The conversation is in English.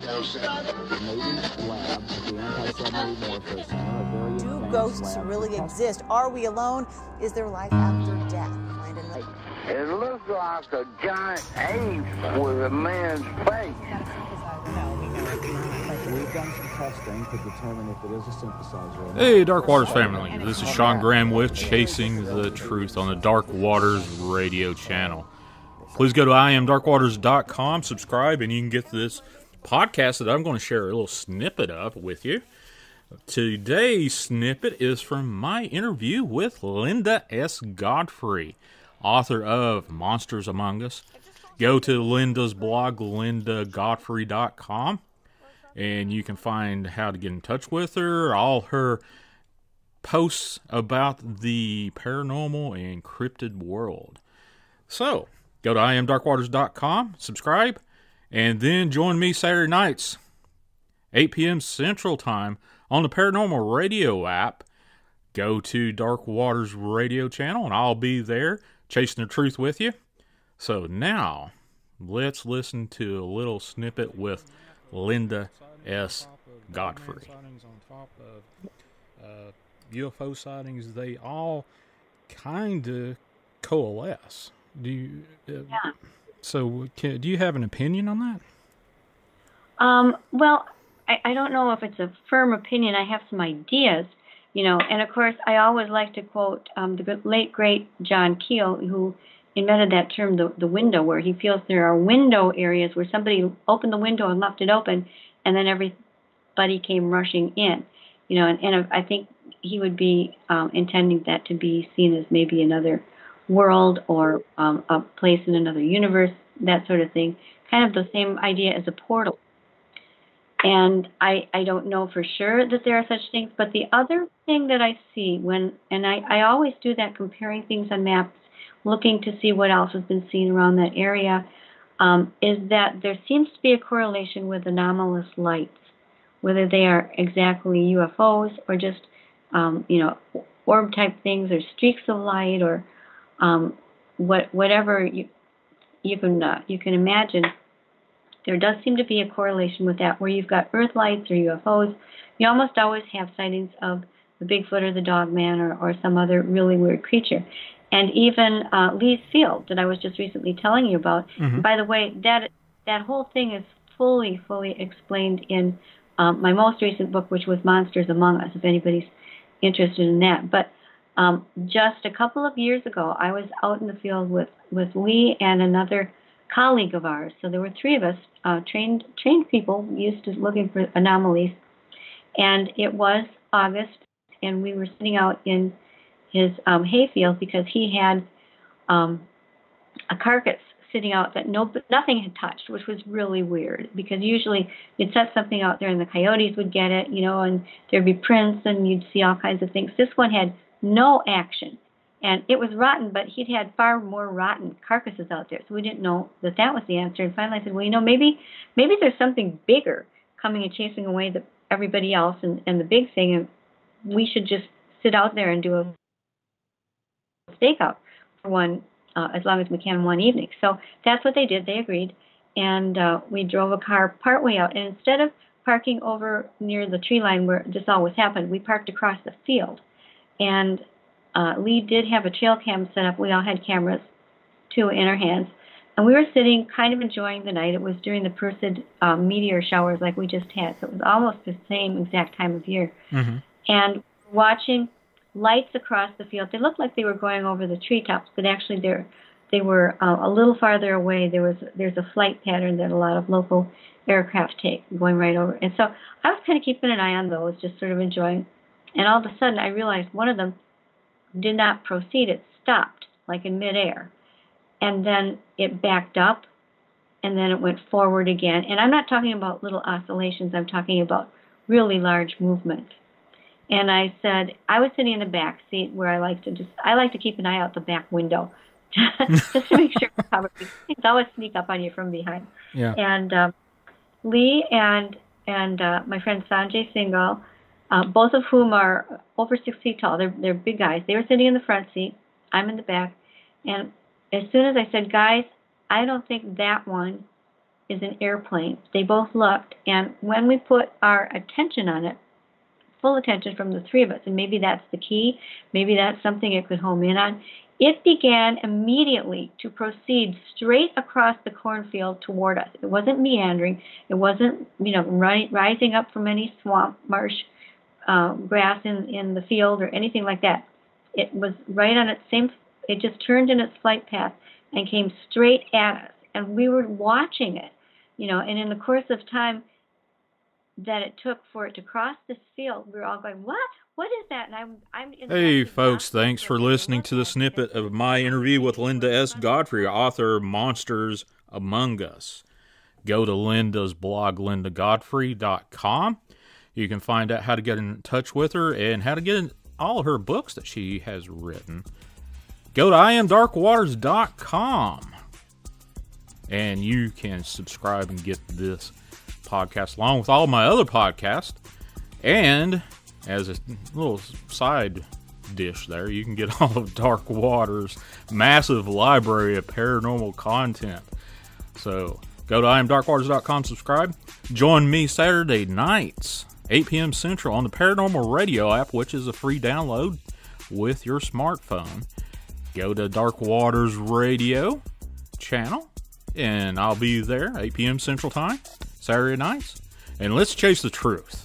Do ghosts really exist? Are we alone? Is there life after death? It looks like a giant ape with a man's face. We've done some testing to determine if it is a synthesizer. Hey, Dark Waters family. This is Sean Graham with Chasing the Truth on the Dark Waters radio channel. Please go to IamDarkWaters.com, subscribe, and you can get this podcast that I'm going to share a little snippet of with you. Today's snippet is from my interview with Linda S. Godfrey, author of Monsters Among Us. Go to Linda's blog, lindagodfrey.com, and you can find how to get in touch with her, all her posts about the paranormal and cryptid world. So, go to IamDarkWaters.com, subscribe, and then join me Saturday nights, 8 p.m. Central Time, on the Paranormal Radio app. Go to Dark Waters Radio channel, and I'll be there chasing the truth with you. So now, let's listen to a little snippet with Linda S. Godfrey. Sightings on top of UFO sightings, they all kind of coalesce. Do you? So, do you have an opinion on that? Well, I don't know if it's a firm opinion. I have some ideas, and of course, I always like to quote the late, great John Keel, who invented that term, the window, where he feels there are window areas where somebody opened the window and left it open, and then everybody came rushing in, and I think he would be intending that to be seen as maybe another world or a place in another universe, that sort of thing. Kind of the same idea as a portal. And I don't know for sure that there are such things, but the other thing that I see I always do that, comparing things on maps, looking to see what else has been seen around that area, is that there seems to be a correlation with anomalous lights, whether they are exactly UFOs or just, orb-type things or streaks of light or whatever you can imagine. There does seem to be a correlation with that, where you've got Earth lights or UFOs. You almost always have sightings of the Bigfoot or the Dogman or some other really weird creature. And even Lee's Field that I was just recently telling you about. Mm-hmm. By the way, that whole thing is fully explained in my most recent book, which was Monsters Among Us, if anybody's interested in that. But just a couple of years ago, I was out in the field with Lee and another colleague of ours. So there were three of us, trained people used to looking for anomalies. And it was August, and we were sitting out in his hayfield because he had a carcass sitting out that nothing had touched, which was really weird, because usually you'd set something out there and the coyotes would get it, and there'd be prints and you'd see all kinds of things. This one had no action. And it was rotten, but he'd had far more rotten carcasses out there, so we didn't know that was the answer. And finally I said, well, maybe there's something bigger coming and chasing away everybody else and the big thing, and we should just sit out there and do a stakeout for one, as long as we can, one evening. So that's what they did. They agreed, and we drove a car partway out. And instead of parking over near the tree line where this always happened, we parked across the field. And Lee did have a trail cam set up. We all had cameras, too, in our hands. And we were sitting, kind of enjoying the night. It was during the Perseid meteor showers like we just had. So it was almost the same exact time of year. Mm-hmm. And watching lights across the field. They looked like they were going over the treetops, but actually they were a little farther away. There's a flight pattern that a lot of local aircraft take, going right over. And so I was kind of keeping an eye on those, just sort of enjoying. And all of a sudden I realized one of them did not proceed. It stopped, like in midair. And then it backed up, and then it went forward again. And I'm not talking about little oscillations. I'm talking about really large movement. And I said, I was sitting in the back seat where I like to keep an eye out the back window, just to make sure we're covered. Things always sneak up on you from behind. Yeah. And Lee and my friend Sanjay Singhal, both of whom are over 6 feet tall. They're big guys. They were sitting in the front seat. I'm in the back. And as soon as I said, guys, I don't think that one is an airplane. They both looked, and when we put our attention on it, full attention from the three of us, and maybe that's the key, maybe that's something it could home in on, it began immediately to proceed straight across the cornfield toward us. It wasn't meandering. It wasn't, rising up from any swamp, marsh, grass in the field or anything like that. It was right on its same, it just turned in its flight path and came straight at us. And we were watching it, and in the course of time that it took for it to cross this field, we were all going, what? What is that? And I'm Hey, folks, thanks for listening to the snippet of my interview with Linda S. Godfrey, author of Monsters Among Us. Go to Linda's blog, lindagodfrey.com. You can find out how to get in touch with her and how to get all of her books that she has written. Go to imdarkwaters.com. And you can subscribe and get this podcast along with all my other podcasts. And as a little side dish there, you can get all of Dark Waters' massive library of paranormal content. So go to imdarkwaters.com, subscribe. Join me Saturday nights, 8 p.m. Central, on the Paranormal Radio app, which is a free download with your smartphone. Go to Dark Waters Radio channel, and I'll be there 8 p.m. Central Time, Saturday nights. And let's chase the truth.